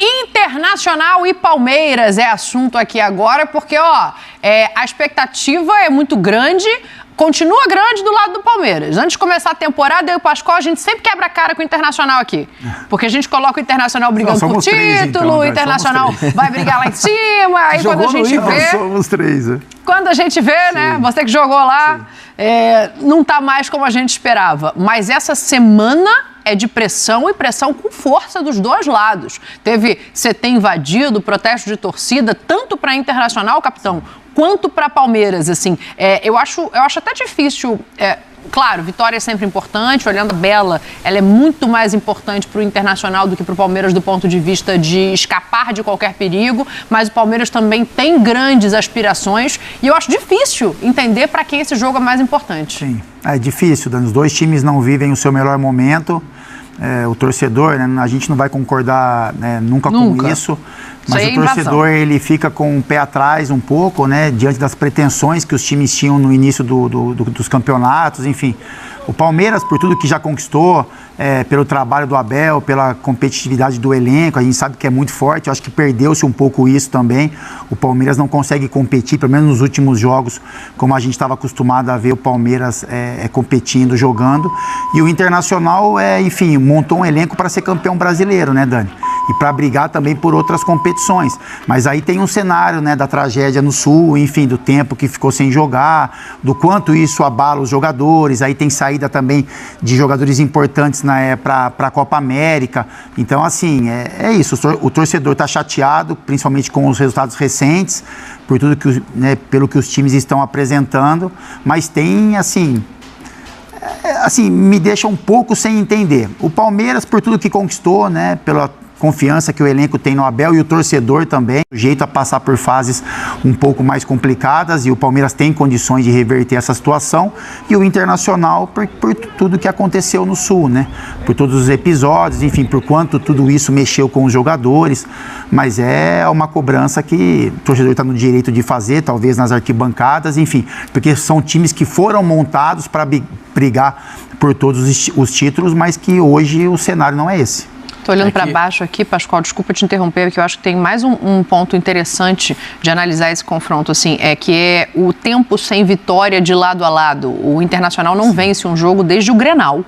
Internacional e Palmeiras é assunto aqui agora, porque a expectativa é muito grande, continua grande do lado do Palmeiras. Antes de começar a temporada, eu e o Pascoal, a gente sempre quebra a cara com o Internacional aqui. Porque a gente coloca o Internacional brigando por título, o Internacional vai brigar lá em cima, aí quando a gente vê... Somos três, né? Quando a gente vê, né, você que jogou lá, não tá mais como a gente esperava. Mas essa semana é de pressão e pressão com força dos dois lados. Teve CT invadido, protesto de torcida, tanto para Internacional, capitão, quanto para Palmeiras, assim. Eu acho até difícil... Claro, vitória é sempre importante, olhando a Bela, ela é muito mais importante para o Internacional do que para o Palmeiras do ponto de vista de escapar de qualquer perigo, mas o Palmeiras também tem grandes aspirações e eu acho difícil entender para quem esse jogo é mais importante. Sim, é difícil, Dani. Os dois times não vivem o seu melhor momento. O torcedor, né, a gente não vai concordar, né, nunca com isso, mas o torcedor ele fica com o pé atrás um pouco, né, diante das pretensões que os times tinham no início dos campeonatos, enfim. O Palmeiras, por tudo que já conquistou, pelo trabalho do Abel, pela competitividade do elenco, a gente sabe que é muito forte, eu acho que perdeu-se um pouco isso também. O Palmeiras não consegue competir, pelo menos nos últimos jogos, como a gente estava acostumado a ver o Palmeiras competindo, jogando. E o Internacional, enfim, montou um elenco para ser campeão brasileiro, né, Dani? E para brigar também por outras competições. Mas aí tem um cenário, né, da tragédia no Sul, enfim, do tempo que ficou sem jogar, do quanto isso abala os jogadores, aí tem saída também de jogadores importantes para a Copa América. Então, assim, é isso. O torcedor está chateado, principalmente com os resultados recentes, por tudo que, né, pelo que os times estão apresentando, mas tem, assim, me deixa um pouco sem entender. O Palmeiras, por tudo que conquistou, né, pela confiança que o elenco tem no Abel e o torcedor também, o jeito a passar por fases um pouco mais complicadas, e o Palmeiras tem condições de reverter essa situação, e o Internacional por tudo que aconteceu no Sul, né? Por todos os episódios, enfim, por quanto tudo isso mexeu com os jogadores, mas é uma cobrança que o torcedor está no direito de fazer, talvez nas arquibancadas, enfim, porque são times que foram montados para brigar por todos os títulos, mas que hoje o cenário não é esse. Estou olhando para baixo aqui, Pascoal, desculpa te interromper, porque eu acho que tem mais um ponto interessante de analisar esse confronto, assim, que é o tempo sem vitória de lado a lado. O Internacional não vence um jogo desde o Grenal,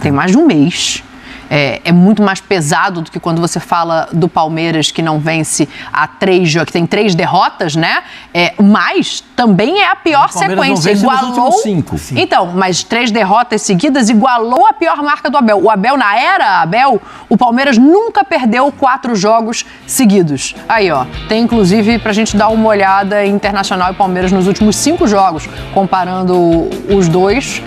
tem mais de um mês. É muito mais pesado do que quando você fala do Palmeiras, que não vence que tem 3 derrotas, né? Mas também é a pior sequência. Igualou. 5. Então, mas 3 derrotas seguidas igualou a pior marca do Abel. O Abel, na era Abel, o Palmeiras nunca perdeu 4 jogos seguidos. Aí, ó, tem inclusive pra gente dar uma olhada em Internacional e Palmeiras nos últimos 5 jogos, comparando os dois.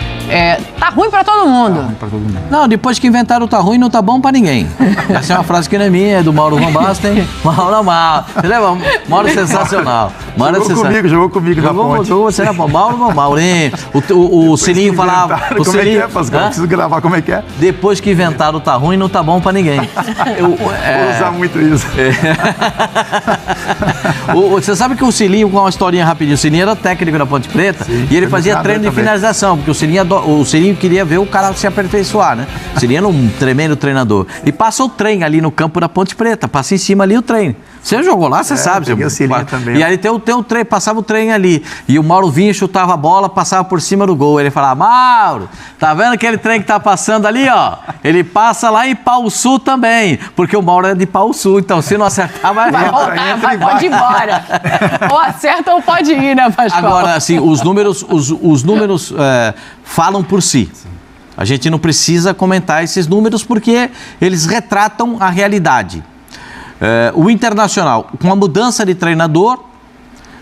Tá ruim pra todo mundo. Tá ruim pra todo mundo. Não, depois que inventaram tá ruim, não tá bom pra ninguém. Essa é uma frase que não é minha, é do Mauro Van Basten. Mauro, você lembra? Mauro sensacional. Jogou comigo na ponte. Jogou você na ponte. Maurinho. O Silinho falava... Como é que é, Pascoal? Preciso gravar como é que é. Depois que inventaram tá ruim, não tá bom pra ninguém. Vou usar muito isso. Você sabe que o Silinho, com uma historinha rapidinho, o Silinho era técnico da Ponte Preta, sim, e ele fazia treino de finalização, porque o Silinho queria ver o cara se aperfeiçoar, né? O Silinho era um tremendo treinador. E passa o trem ali no campo da Ponte Preta, passa em cima ali o trem. Você jogou lá, você sabe. O Silinho também. E aí tem o trem, passava o trem ali. E o Mauro vinha, chutava a bola, passava por cima do gol. Ele falava, Mauro, tá vendo aquele trem que tá passando ali, ó? Ele passa lá em Pau Sul também, porque o Mauro é de Pau Sul, então se não acertar, vai voltar, pode ir embora. Ou acerta ou pode ir, né, Pascoal? Agora, assim, os números falam por si. A gente não precisa comentar esses números porque eles retratam a realidade. O Internacional, com a mudança de treinador,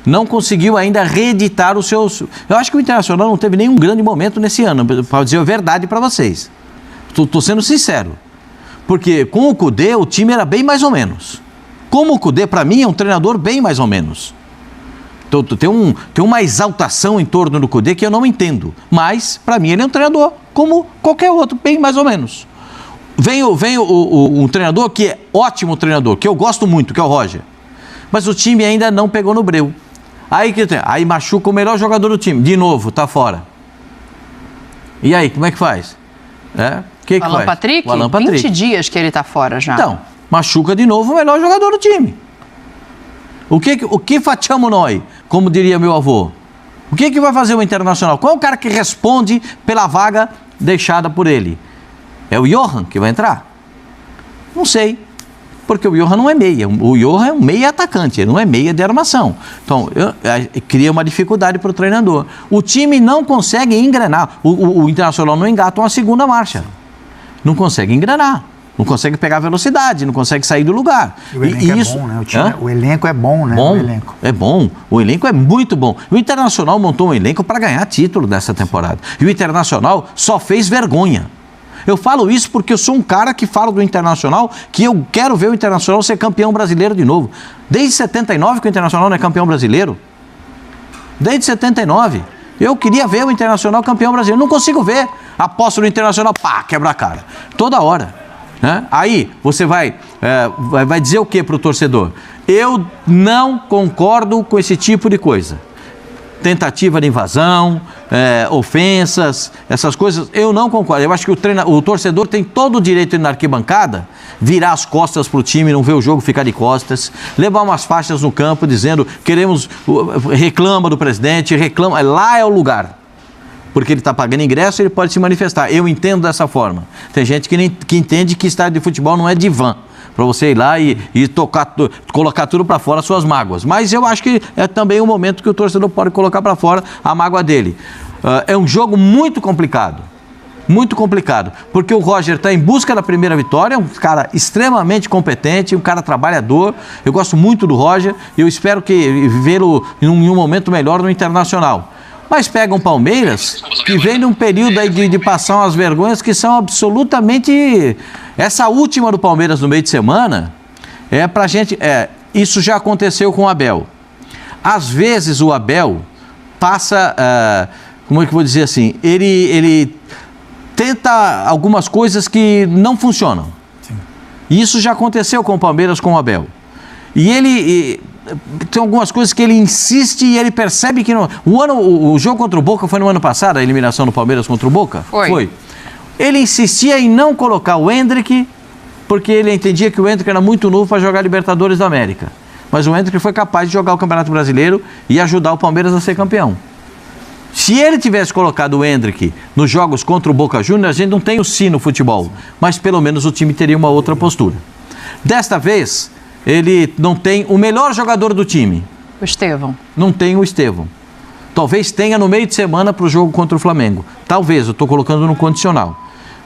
não conseguiu ainda reeditar os seus... Eu acho que o Internacional não teve nenhum grande momento nesse ano, para dizer a verdade para vocês. Estou sendo sincero. Porque com o Kudê, o time era bem mais ou menos. Como o Kudê, para mim, é um treinador bem mais ou menos. Então, tem uma exaltação em torno do Kudê que eu não entendo. Mas, para mim, ele é um treinador como qualquer outro, bem mais ou menos. Vem um treinador que é ótimo treinador, que eu gosto muito, que é o Roger. Mas o time ainda não pegou no breu. Aí machuca o melhor jogador do time. De novo, tá fora. E aí, como é que faz? O Alan Patrick? 20 dias que ele tá fora já. Então, machuca de novo o melhor jogador do time. O que facciamo noi, como diria meu avô? O que vai fazer o Internacional? Qual é o cara que responde pela vaga deixada por ele? É o Johan que vai entrar? Não sei, porque o Johan não é meia. O Johan é um meia atacante, ele não é meia de armação. Então, cria uma dificuldade para o treinador. O time não consegue engrenar. O Internacional não engata uma segunda marcha. Não consegue engrenar. Não consegue pegar velocidade, não consegue sair do lugar. E o elenco é bom, né? O elenco é bom, né? Bom, é bom. O elenco é muito bom. O Internacional montou um elenco para ganhar título dessa temporada. E o Internacional só fez vergonha. Eu falo isso porque eu sou um cara que fala do Internacional, que eu quero ver o Internacional ser campeão brasileiro de novo. Desde 79 que o Internacional não é campeão brasileiro. Desde 79. Eu queria ver o Internacional campeão brasileiro. Não consigo ver. Aposto no Internacional, pá, quebra a cara. Toda hora. Aí você vai dizer o que para o torcedor? Eu não concordo com esse tipo de coisa. Tentativa de invasão, ofensas, essas coisas, eu não concordo. Eu acho que o torcedor tem todo o direito de ir na arquibancada, virar as costas para o time, não ver o jogo, ficar de costas, levar umas faixas no campo dizendo, reclama do presidente, reclama, lá é o lugar. Porque ele está pagando ingresso, ele pode se manifestar. Eu entendo dessa forma. Tem gente que entende que estádio de futebol não é divã, para você ir lá e colocar tudo para fora, suas mágoas. Mas eu acho que é também um momento que o torcedor pode colocar para fora a mágoa dele. É um jogo muito complicado. Muito complicado. Porque o Roger está em busca da primeira vitória, é um cara extremamente competente, um cara trabalhador. Eu gosto muito do Roger e eu espero vê-lo em um momento melhor no Internacional. Mas pega um Palmeiras que vem num período aí de passar umas vergonhas que são absolutamente... Essa última do Palmeiras no meio de semana é pra gente... Isso já aconteceu com o Abel. Às vezes o Abel passa... como é que eu vou dizer assim? Ele tenta algumas coisas que não funcionam. Sim. E isso já aconteceu com o Palmeiras, com o Abel. E ele... tem algumas coisas que ele insiste e ele percebe que não... O jogo contra o Boca foi no ano passado, a eliminação do Palmeiras contra o Boca? Foi. Ele insistia em não colocar o Endrick, porque ele entendia que o Endrick era muito novo para jogar Libertadores da América. Mas o Endrick foi capaz de jogar o Campeonato Brasileiro e ajudar o Palmeiras a ser campeão. Se ele tivesse colocado o Endrick nos jogos contra o Boca Juniors, a gente não tem o si no futebol, mas pelo menos o time teria uma outra postura. Desta vez... ele não tem o melhor jogador do time. O Estevão. Não tem o Estevão. Talvez tenha no meio de semana para o jogo contra o Flamengo. Talvez, eu estou colocando no condicional.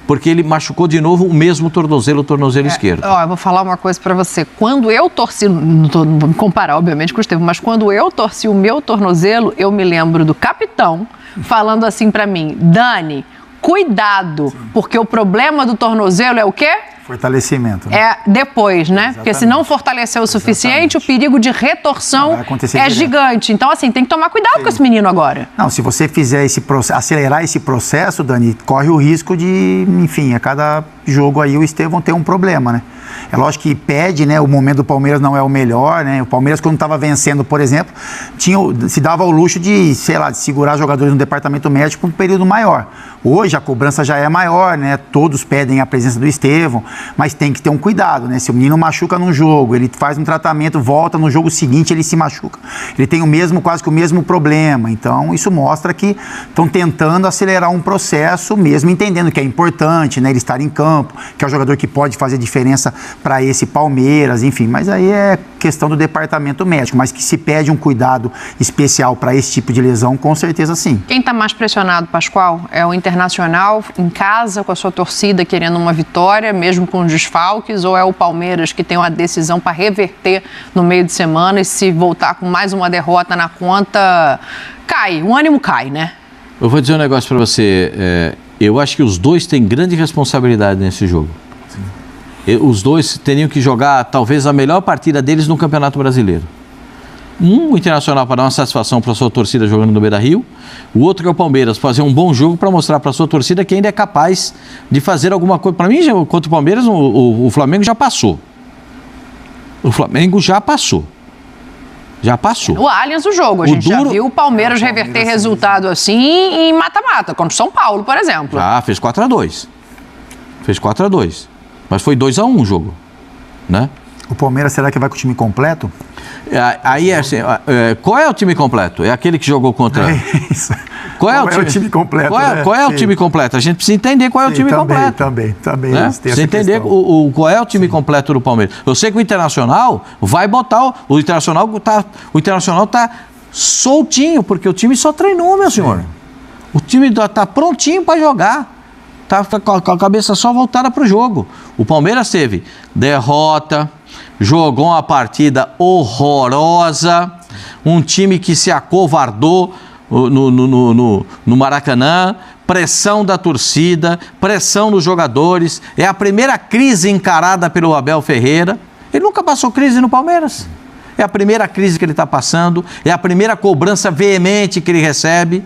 Porque ele machucou de novo o mesmo tornozelo esquerdo. Eu vou falar uma coisa para você. Quando eu torci, não vou me comparar obviamente com o Estevão, mas quando eu torci o meu tornozelo, eu me lembro do capitão falando assim para mim, Dani, cuidado, porque o problema do tornozelo é o quê? Fortalecimento. Né? É depois, né? Exatamente. Porque se não fortalecer o suficiente, o perigo de retorção é gigante. Então, assim, tem que tomar cuidado com esse menino agora. Não, se você fizer acelerar esse processo, Dani, corre o risco de, enfim, a cada jogo aí o Estevão ter um problema, né? É lógico que pede, né? O momento do Palmeiras não é o melhor, né? O Palmeiras, quando estava vencendo, por exemplo, se dava o luxo de, sei lá, de segurar jogadores no departamento médico por um período maior. Hoje a cobrança já é maior, né? Todos pedem a presença do Estevão, mas tem que ter um cuidado, né? Se o menino machuca num jogo, ele faz um tratamento, volta no jogo seguinte, ele se machuca. Ele tem quase que o mesmo problema. Então, isso mostra que estão tentando acelerar um processo, mesmo entendendo que é importante, né? Ele estar em campo, que é o jogador que pode fazer diferença para esse Palmeiras, enfim. Mas aí é questão do departamento médico, mas que se pede um cuidado especial para esse tipo de lesão, com certeza sim. Quem está mais pressionado, Pascoal, é o Internacional em casa, com a sua torcida querendo uma vitória, mesmo com os desfalques, ou é o Palmeiras que tem uma decisão para reverter no meio de semana e se voltar com mais uma derrota na conta, o ânimo cai, né? Eu vou dizer um negócio para você, eu acho que os dois têm grande responsabilidade nesse jogo. Os dois teriam que jogar talvez a melhor partida deles no Campeonato Brasileiro. O Internacional para dar uma satisfação para a sua torcida jogando no Beira-Rio, o outro que é o Palmeiras fazer um bom jogo para mostrar para a sua torcida que ainda é capaz de fazer alguma coisa. Para mim, contra o Palmeiras, o Flamengo já passou. O Flamengo já passou. Já passou. No Allianz o jogo, a gente já viu o Palmeiras reverter resultado assim em mata-mata, contra o São Paulo, por exemplo. Já fez 4-2. Fez 4-2. Mas foi 2-1 o jogo. né? O Palmeiras, será que vai com o time completo? Aí é assim, qual é o time completo? É aquele que jogou contra... É isso. Qual é o time completo? Qual é o time completo? A gente precisa entender qual é o time completo. Também. Né? Precisa entender qual é o time completo do Palmeiras. Eu sei que o Internacional vai botar... O Internacional tá soltinho, porque o time só treinou, meu senhor. O time tá prontinho para jogar. Tá com a cabeça só voltada para o jogo. O Palmeiras teve derrota, jogou uma partida horrorosa, um time que se acovardou no Maracanã, pressão da torcida, pressão dos jogadores. É a primeira crise encarada pelo Abel Ferreira. Ele nunca passou crise no Palmeiras. É a primeira crise que ele está passando, é a primeira cobrança veemente que ele recebe.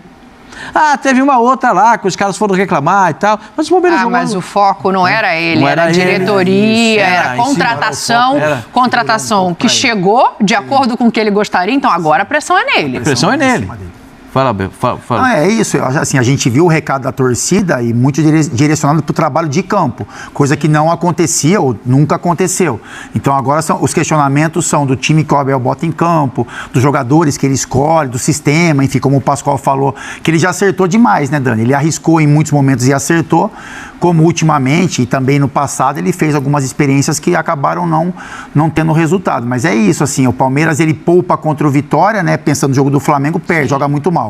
Teve uma outra lá que os caras foram reclamar e tal. Mas o Palmeiras mas o foco não era ele, não era a diretoria, era contratação, contratação que chegou de acordo com o que ele gostaria, então agora a pressão é nele. A pressão é nele. Fala, Abel. Fala. É isso, assim, a gente viu o recado da torcida e muito direcionado para o trabalho de campo, coisa que não acontecia ou nunca aconteceu. Então agora os questionamentos são do time que o Abel bota em campo, dos jogadores que ele escolhe, do sistema, enfim, como o Pascoal falou, que ele já acertou demais, né, Dani? Ele arriscou em muitos momentos e acertou, como ultimamente e também no passado ele fez algumas experiências que acabaram não tendo resultado. Mas é isso, assim, o Palmeiras ele poupa contra o Vitória, né, pensando no jogo do Flamengo, perde, joga muito mal.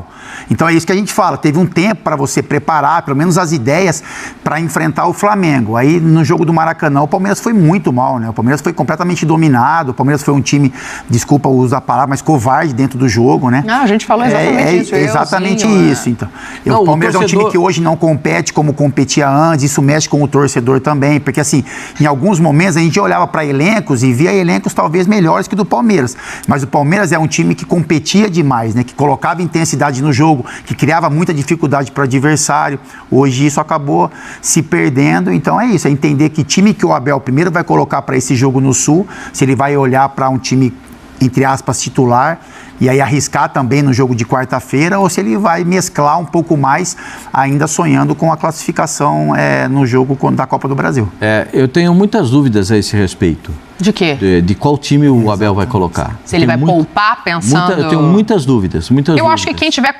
Então é isso que a gente fala, teve um tempo para você preparar, pelo menos as ideias, para enfrentar o Flamengo. Aí no jogo do Maracanã o Palmeiras foi muito mal, né? O Palmeiras foi completamente dominado, o Palmeiras foi um time, desculpa usar a palavra, mas covarde dentro do jogo, né? A gente falou exatamente isso. Exatamente isso, então. O Palmeiras é um time que hoje não compete como competia antes, isso mexe com o torcedor também, porque assim, em alguns momentos a gente olhava para elencos e via elencos talvez melhores que o do Palmeiras, mas o Palmeiras é um time que competia demais, né? Que colocava intensidade no jogo, que criava muita dificuldade para o adversário. Hoje isso acabou se perdendo, então é isso, é entender que time que o Abel primeiro vai colocar para esse jogo no Sul, se ele vai olhar para um time, entre aspas, titular, e aí arriscar também no jogo de quarta-feira, ou se ele vai mesclar um pouco mais, ainda sonhando com a classificação no jogo da Copa do Brasil. Eu tenho muitas dúvidas a esse respeito. De quê? De qual time o Abel vai colocar. Se ele vai poupar pensando... Eu tenho muitas dúvidas. Eu acho que quem tiver...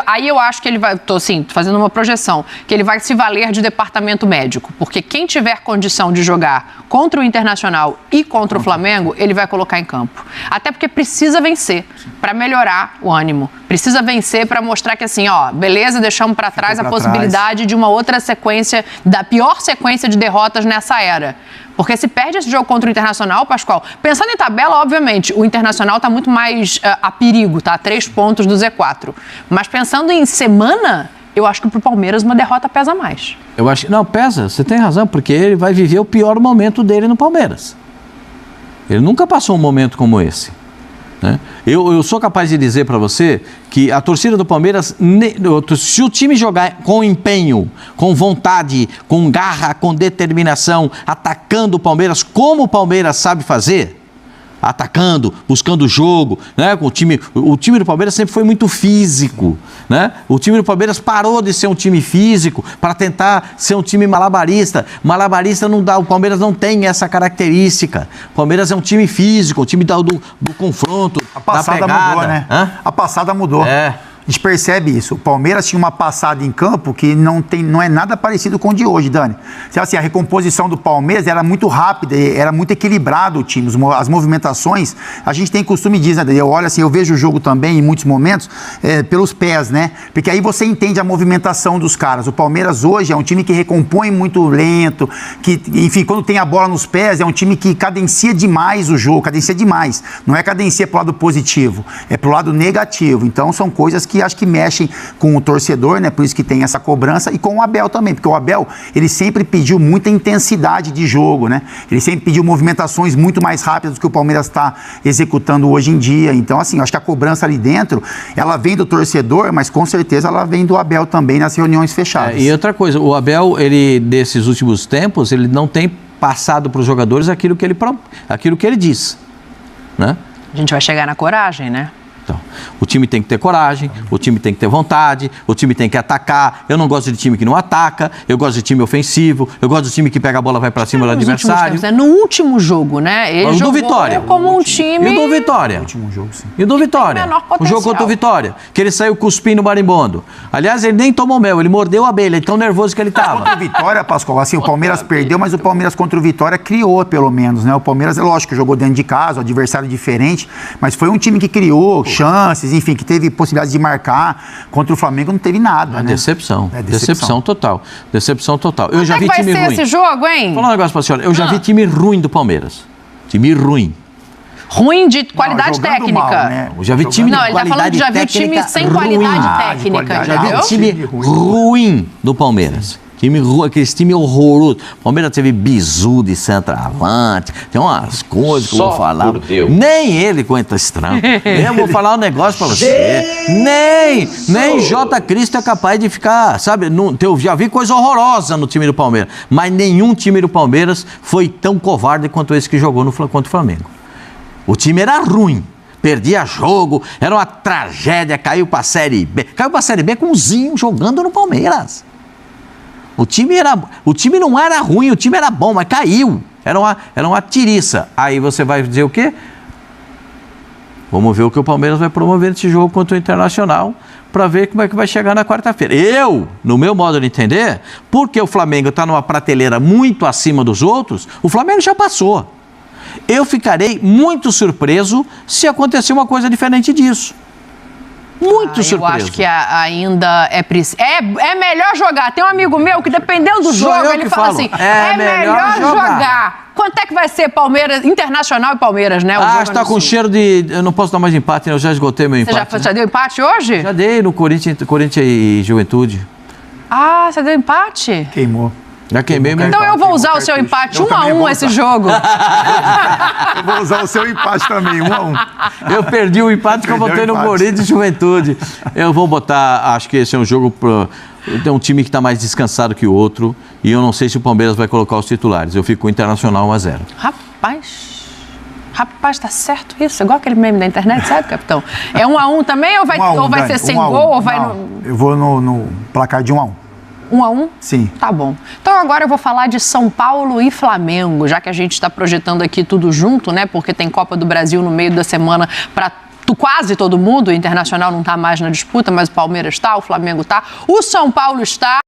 Aí eu acho que ele vai... Estou assim, fazendo uma projeção. Que ele vai se valer de departamento médico. Porque quem tiver condição de jogar contra o Internacional e contra o Flamengo, ele vai colocar em campo. Até porque precisa vencer para melhorar o ânimo. Precisa vencer para mostrar que assim, beleza, deixamos para trás a possibilidade de uma outra sequência, da pior sequência de derrotas nessa era. Porque se perde esse jogo contra o Internacional, Pascoal, pensando em tabela, obviamente, o Internacional está muito mais a perigo, tá? 3 pontos do Z4. Mas pensando em semana, eu acho que para o Palmeiras uma derrota pesa mais. Não, pesa, você tem razão, porque ele vai viver o pior momento dele no Palmeiras. Ele nunca passou um momento como esse. Né? Eu sou capaz de dizer para você que a torcida do Palmeiras, se o time jogar com empenho, com vontade, com garra, com determinação, atacando o Palmeiras como o Palmeiras sabe fazer, atacando, buscando o jogo, né? O time do Palmeiras sempre foi muito físico, né? O time do Palmeiras parou de ser um time físico para tentar ser um time malabarista. Malabarista não dá, o Palmeiras não tem essa característica. O Palmeiras é um time físico, um time do confronto, a passada da pegada. Mudou, né? A passada mudou. A gente percebe isso. O Palmeiras tinha uma passada em campo que não é nada parecido com o de hoje, Dani. Assim, a recomposição do Palmeiras era muito rápida, era muito equilibrado o time. As movimentações, a gente tem costume de dizer, né? Eu olho assim, eu vejo o jogo também em muitos momentos pelos pés, né? Porque aí você entende a movimentação dos caras. O Palmeiras hoje é um time que recompõe muito lento, que, enfim, quando tem a bola nos pés, é um time que cadencia demais o jogo, cadencia demais. Não é cadencia pro lado positivo, é pro lado negativo. Então, são coisas que acho que mexem com o torcedor, né? Por isso que tem essa cobrança, e com o Abel também, porque o Abel, ele sempre pediu muita intensidade de jogo, né? Ele sempre pediu movimentações muito mais rápidas do que o Palmeiras está executando hoje em dia. Então, assim, acho que a cobrança ali dentro, ela vem do torcedor, mas com certeza ela vem do Abel também nas reuniões fechadas. E outra coisa, o Abel, ele, desses últimos tempos, ele não tem passado para os jogadores aquilo que ele diz, né? A gente vai chegar na coragem, né? capitão. O time tem que ter coragem, o time tem que ter vontade, o time tem que atacar. Eu não gosto de time que não ataca, eu gosto de time ofensivo, eu gosto de time que pega a bola e vai pra cima do adversário. Tempos, né? No último jogo, né? Ele jogou Vitória. Como um time... E do Vitória. No último jogo, sim. E do Vitória. O jogo contra o Vitória. Que ele saiu cuspindo marimbondo. Aliás, ele nem tomou mel, ele mordeu a abelha, tão nervoso que ele tava. Contra o Vitória, Pascoal, assim, o Palmeiras perdeu, mas o Palmeiras contra o Vitória criou, pelo menos, né? O Palmeiras, é lógico, jogou dentro de casa, o adversário diferente, mas foi um time que criou chances, enfim, que teve possibilidades de marcar. Contra o Flamengo não teve nada, né? Decepção. Decepção total. Decepção total. Eu já vi time ruim. Como vai ser esse jogo, hein? Vou falar um negócio pra senhora. Eu já vi time ruim do Palmeiras. Time ruim. Ruim de qualidade técnica. Mal, né? Eu já vi time de ele tá falando que já viu time sem qualidade técnica. Já vi time ruim do Palmeiras. Aquele time horroroso. O Palmeiras teve bizu de centroavante. Tem umas coisas que eu vou falar. Nem ele aguenta esse trampo. Eu vou falar um negócio pra você. Nem J. Cristo é capaz de ficar, sabe? Eu já vi coisa horrorosa no time do Palmeiras. Mas nenhum time do Palmeiras foi tão covarde quanto esse que jogou contra o Flamengo. O time era ruim. Perdia jogo, era uma tragédia, caiu pra Série B. Caiu pra Série B com o Zinho jogando no Palmeiras. O time não era ruim, o time era bom, mas caiu. Era uma tiriça. Aí você vai dizer o quê? Vamos ver o que o Palmeiras vai promover nesse jogo contra o Internacional para ver como é que vai chegar na quarta-feira. No meu modo de entender, porque o Flamengo está numa prateleira muito acima dos outros, o Flamengo já passou. Eu ficarei muito surpreso se acontecer uma coisa diferente disso. Muito surpreso. Eu acho que ainda é preciso. É melhor jogar. Tem um amigo meu que, dependendo do jogo, ele fala assim: é melhor jogar. Quanto é que vai ser Palmeiras, Internacional e Palmeiras, né? Está com cheiro de. Eu não posso dar mais empate, né? Eu já esgotei meu empate. Você já deu empate hoje? Já dei no Corinthians e Juventude. Ah, você deu empate? Queimou. Já queimei meu Então empate. eu vou usar o seu empate 1-1 esse jogo. Eu vou usar o seu empate também, 1-1. Eu perdi o empate que eu botei no Corinthians e Juventude. Eu vou botar, acho que esse é um jogo tem um time que está mais descansado que o outro e eu não sei se o Palmeiras vai colocar os titulares. Eu fico com o Internacional 1-0. Rapaz, tá certo isso? Igual aquele meme da internet, sabe, capitão? É 1-1 também ou vai ser sem gol? Ou vai Eu vou no placar de 1-1. 1-1? Sim. Tá bom. Então agora eu vou falar de São Paulo e Flamengo, já que a gente está projetando aqui tudo junto, né? Porque tem Copa do Brasil no meio da semana para quase todo mundo. O Internacional não está mais na disputa, mas o Palmeiras está, o Flamengo está, o São Paulo está.